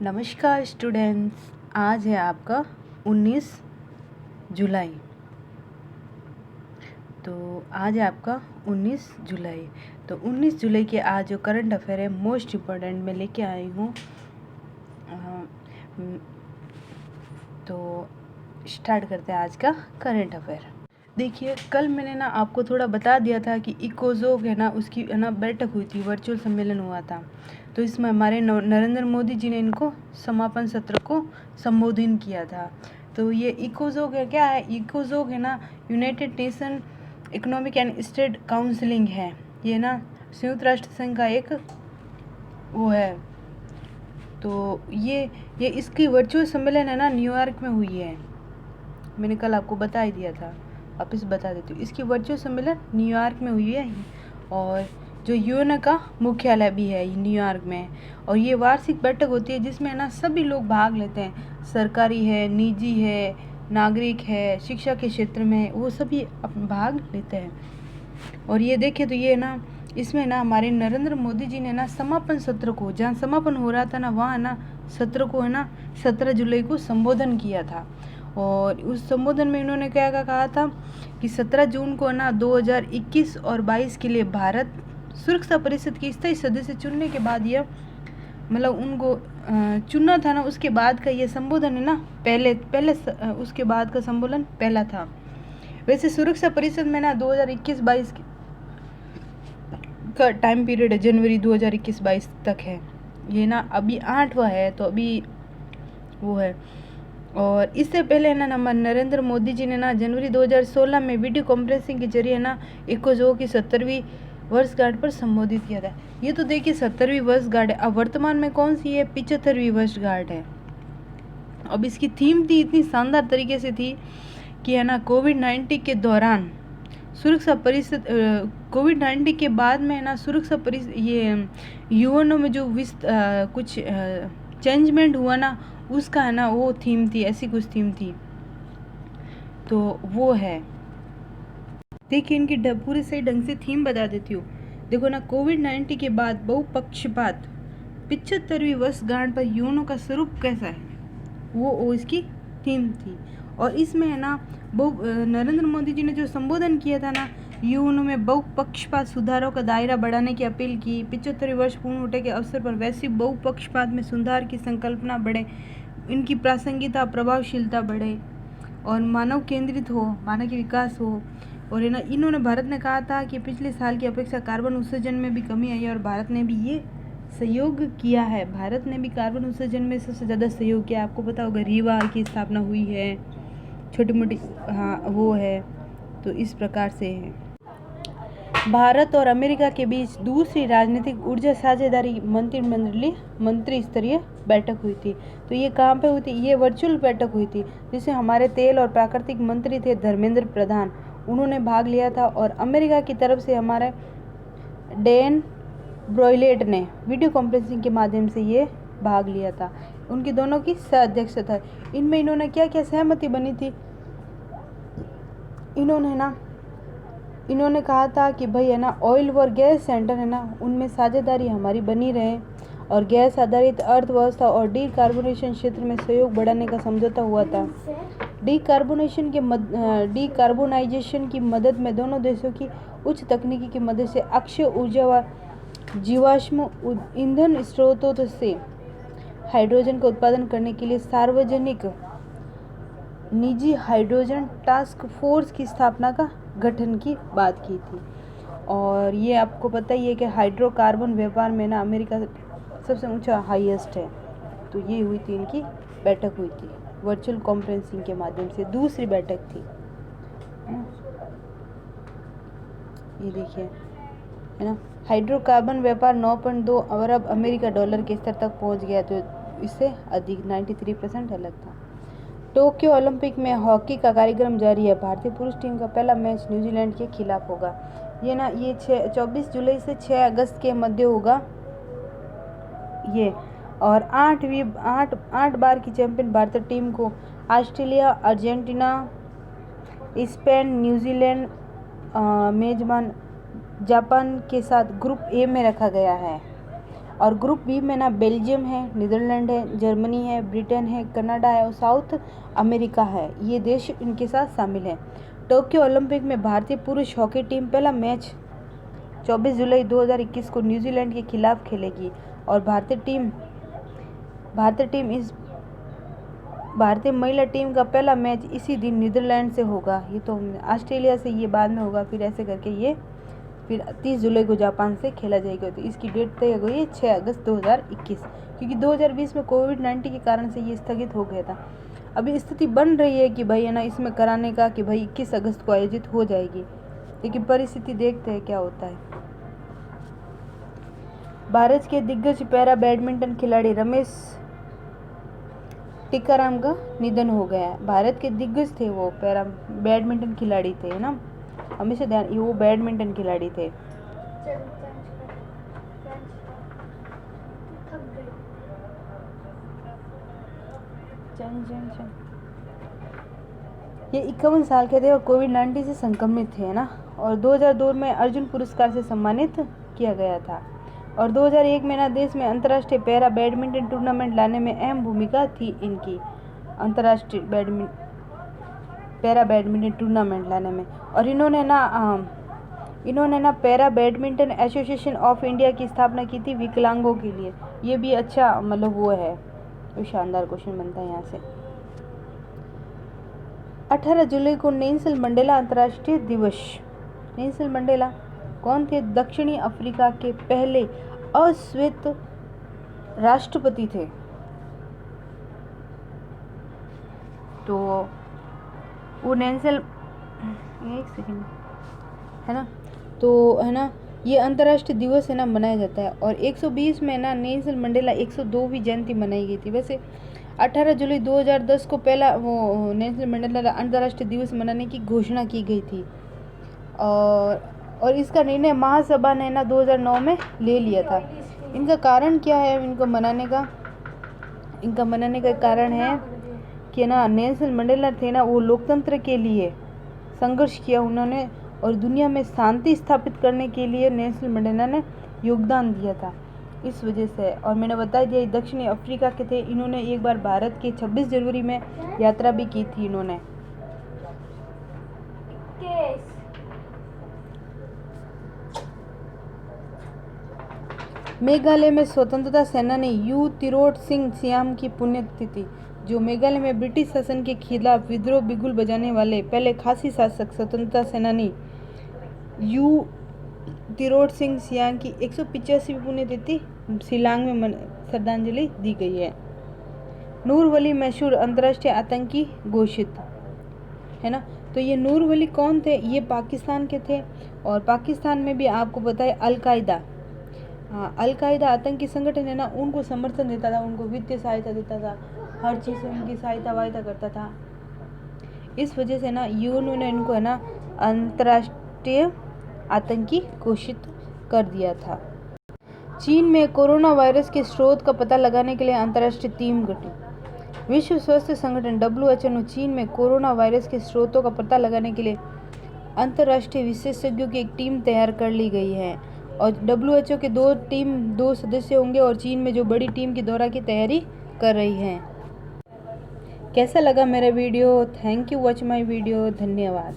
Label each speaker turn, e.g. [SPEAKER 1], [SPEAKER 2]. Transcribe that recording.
[SPEAKER 1] नमस्कार स्टूडेंट्स, आज है आपका 19 जुलाई। तो आज है आपका 19 जुलाई। तो 19 जुलाई के आज जो करंट अफेयर है मोस्ट इम्पॉर्टेंट मैं लेके आई हूँ। तो स्टार्ट करते हैं आज का करंट अफेयर। देखिए, कल मैंने ना आपको थोड़ा बता दिया था कि इकोजोग है ना, उसकी है ना बैठक हुई थी, वर्चुअल सम्मेलन हुआ था। तो इसमें हमारे नरेंद्र मोदी जी ने इनको समापन सत्र को संबोधित किया था। तो ये इकोजोग है, क्या है इकोजोग है ना, United nation economic and state counselling है। ये ना संयुक्त राष्ट्र संघ का एक वो है। तो ये इसकी वर्चुअल सम्मेलन है ना न्यूयॉर्क में हुई है। मैंने कल आपको बता ही दिया था, वापस बता देती हूँ। इसकी वर्चुअल सम्मेलन न्यूयॉर्क में हुई है और जो यूएन का मुख्यालय भी है न्यूयॉर्क में। और ये वार्षिक बैठक होती है जिसमें ना सभी लोग भाग लेते हैं, सरकारी है, निजी है, नागरिक है, शिक्षा के क्षेत्र में, वो सभी भाग लेते हैं। और ये देखें तो ये ना इसमें ना हमारे नरेंद्र मोदी जी ने ना समापन सत्र को, जहाँ समापन हो रहा था ना वहाँ ना सत्र को है ना 17 जुलाई को संबोधन किया था। और उस संबोधन में इन्होंने क्या कहा था कि 17 जून को ना 2021 और 22 के लिए भारत सुरक्षा परिषद के स्थायी सदस्य चुनने के बाद यह मतलब उनको चुनना था ना, उसके बाद का ये संबोधन है ना पहले उसके बाद का संबोधन पहला था। वैसे सुरक्षा परिषद में ना 2021-22 का टाइम पीरियड है, जनवरी 2021-22 तक है। ये ना अभी 8वां है, तो अभी वो है। और इससे पहले ना नरेंद्र मोदी जी ने ना जनवरी 2016 में वीडियो कॉन्फ्रेंसिंग के जरिए ना इकोजोग की 70वीं वर्षगांठ पर संबोधित किया था। ये तो देखिए 70वीं वर्षगांठ है। अब वर्तमान में कौन सी है, 75वीं वर्षगांठ है। अब इसकी थीम थी इतनी शानदार तरीके से थी कि है ना कोविड-19 के दौरान सुरक्षा परिषद, कोविड-19 के बाद में ना सुरक्षा परिषद, ये यूएनओ में जो कुछ चेंजमेंट हुआ ना, उसका है ना वो थीम थी, ऐसी कुछ थीम थी। तो वो है, देखिए इनकी पूरी सही ढंग से थीम बता देती हूँ। देखो ना, कोविड-19 के बाद बहुपक्षपात 75वीं वर्षगांठ पर यूएनओ का स्वरूप कैसा है, वो इसकी थीम थी। और इसमें है ना नरेंद्र मोदी जी ने जो संबोधन किया था ना, यूएनओ में बहुपक्षपात सुधारों का दायरा बढ़ाने की अपील की। 75 वर्ष पूर्ण होने के अवसर पर वैश्विक बहुपक्षपात में सुधार की संकल्पना बढ़े, इनकी प्रासंगिकता प्रभावशीलता बढ़े और मानव केंद्रित हो, मानव के विकास हो। और है ना इन्होंने भारत ने कहा था कि पिछले साल की अपेक्षा कार्बन उत्सर्जन में भी कमी आई है और भारत ने भी ये सहयोग किया है। भारत ने भी कार्बन उत्सर्जन में सबसे ज़्यादा सहयोग किया। आपको पता होगा रीवा की स्थापना हुई है, छोटी मोटी हाँ वो है। तो इस प्रकार से है। भारत और अमेरिका के बीच दूसरी राजनीतिक ऊर्जा साझेदारी मंत्री स्तरीय बैठक हुई थी। तो ये कहाँ पे हुई थी, ये वर्चुअल बैठक हुई थी, जिसमें हमारे तेल और प्राकृतिक मंत्री थे धर्मेंद्र प्रधान, उन्होंने भाग लिया था। और अमेरिका की तरफ से हमारे डैन ब्रॉयलेट ने वीडियो कॉन्फ्रेंसिंग के माध्यम से ये भाग लिया था। उनकी दोनों की सह-अध्यक्षता था। इनमें इन्होंने क्या क्या सहमति बनी थी, इन्होंने कहा था कि भाई है ना ऑयल और गैस सेंटर है ना, उनमें साझेदारी हमारी बनी रहे और गैस आधारित अर्थव्यवस्था और डीकार्बोनेशन क्षेत्र में सहयोग बढ़ाने का समझौता हुआ था। डीकार्बोनाइजेशन की मदद में दोनों देशों की उच्च तकनीकी की मदद से अक्षय ऊर्जा व जीवाश्म ईंधन स्रोतों से हाइड्रोजन का उत्पादन करने के लिए सार्वजनिक निजी हाइड्रोजन टास्क फोर्स की स्थापना का गठन की बात की थी। और ये आपको पता ही है कि हाइड्रोकार्बन व्यापार में ना अमेरिका सबसे ऊंचा हाईएस्ट है। तो ये हुई थी, इनकी बैठक हुई थी वर्चुअल कॉन्फ्रेंसिंग के माध्यम से, दूसरी बैठक थी। ये देखिए है ना, हाइड्रोकार्बन व्यापार 9.2 अरब अमेरिका डॉलर के स्तर तक पहुंच गया। तो इससे अधिक 93% अलग था। टोक्यो ओलंपिक में हॉकी का कार्यक्रम जारी है। भारतीय पुरुष टीम का पहला मैच न्यूजीलैंड के खिलाफ होगा। ये ना ये 24 जुलाई से 6 अगस्त के मध्य होगा ये। और 8 बार की चैंपियन भारतीय टीम को ऑस्ट्रेलिया, अर्जेंटीना, स्पेन, न्यूजीलैंड, मेजबान जापान के साथ ग्रुप ए में रखा गया है। और ग्रुप बी में ना बेल्जियम है, नीदरलैंड है, जर्मनी है, ब्रिटेन है, कनाडा है और साउथ अमेरिका है, ये देश इनके साथ शामिल हैं। टोक्यो ओलंपिक में भारतीय पुरुष हॉकी टीम पहला मैच 24 जुलाई 2021 को न्यूजीलैंड के खिलाफ खेलेगी और भारतीय महिला टीम का पहला मैच इसी दिन नीदरलैंड से होगा। ये तो ऑस्ट्रेलिया से ये बाद में होगा, फिर ऐसे करके ये फिर 30 जुलाई को जापान से खेला जाएगा। तो इसकी डेट तय हो गई है 6 अगस्त 2021, क्योंकि 2020 में कोविड-19 के कारण से ये स्थगित हो गया था। अभी स्थिति बन रही है कि भाई है ना इसमें कराने का, कि भाई 21 अगस्त को आयोजित हो जाएगी, लेकिन परिस्थिति देखते हैं क्या होता है। भारत के दिग्गज पैरा बैडमिंटन खिलाड़ी रमेश टीकाराम का निधन हो गया है। भारत के दिग्गज थे वो, पैरा बैडमिंटन खिलाड़ी थे, है ना, हमेशा ध्यान, वो बैडमिंटन खिलाड़ी थे। ये 51 साल के थे और कोविड-19 से संक्रमित थे, ना, और 2002 में अर्जुन पुरस्कार से सम्मानित किया गया था। और 2001 में ना देश में अंतर्राष्ट्रीय पैरा बैडमिंटन टूर्नामेंट लाने में अहम भूमिका थी इनकी, अंतर्राष्ट्रीय पैरा बैडमिंटन टूर्नामेंट लाने में। और इन्होंने ना para badminton association of India की स्थापना की थी विकलांगों के लिए। ये भी अच्छा मतलब वो है, तो शानदार क्वेश्चन बनता है यहाँ से। 18 जुलाई को नेल्सन मंडेला अंतर्राष्ट्रीय दिवस। नेल्सन मंडेला कौन थे? दक्षिणी अफ्रीका के पहले अश्वेत राष्ट्रपति थे। तो वो नेल्सन, एक सेकंड, है ना, तो है ना ये अंतर्राष्ट्रीय दिवस है ना मनाया जाता है। और 120 में ना नेल्सन मंडेला 102वीं जयंती मनाई गई थी। वैसे 18 जुलाई 2010 को पहला वो नेल्सन मंडेला अंतर्राष्ट्रीय दिवस मनाने की घोषणा की गई थी। और इसका निर्णय महासभा ने ना 2009 में ले लिया था। इनका कारण क्या है इनको मनाने का? इनका मनाने का कारण है कि ना नेल्सन मंडेला थे ना, वो लोकतंत्र के लिए संघर्ष किया उन्होंने, और दुनिया में शांति स्थापित करने के लिए नेल्सन मंडेला ने योगदान दिया था, इस वजह से। और मैंने बता दिया दक्षिणी अफ्रीका के थे। इन्होंने एक बार भारत के 26 जनवरी में यात्रा भी की थी इन्होंने। मेघालय में स्वतंत्रता सेनानी यू तिरोट सिंह सियाम की पुण्यतिथि। जो मेघालय में ब्रिटिश शासन के खिलाफ विद्रोह बिगुल बजाने वाले पहले खासी शासक स्वतंत्रता सेनानी यू तिरोट सिंह सियाम की 185वीं पुण्यतिथि शिलांग में श्रद्धांजलि दी गई है। नूर वली मशहूर अंतर्राष्ट्रीय आतंकी घोषित, है ना। तो ये नूर वली कौन थे? ये पाकिस्तान के थे, और पाकिस्तान में भी आपको पता है अलकायदा, अलकायदा आतंकी संगठन है ना, उनको समर्थन देता था, उनको वित्तीय सहायता देता था, हर चीज़ से उनकी सहायता वायता करता था। इस वजह से ना यूएन ने इनको है ना अंतर्राष्ट्रीय आतंकी घोषित कर दिया था। चीन में कोरोना वायरस के स्रोत का पता लगाने के लिए अंतर्राष्ट्रीय टीम गठित। विश्व स्वास्थ्य संगठन WHO ने चीन में कोरोना वायरस के स्रोतों का पता लगाने के लिए अंतर्राष्ट्रीय विशेषज्ञों की एक टीम तैयार कर ली गई है। और WHO के दो सदस्य होंगे, और चीन में जो बड़ी टीम की दौरा की तैयारी कर रही है। कैसा लगा मेरा video? Thank you watch my video. धन्यवाद।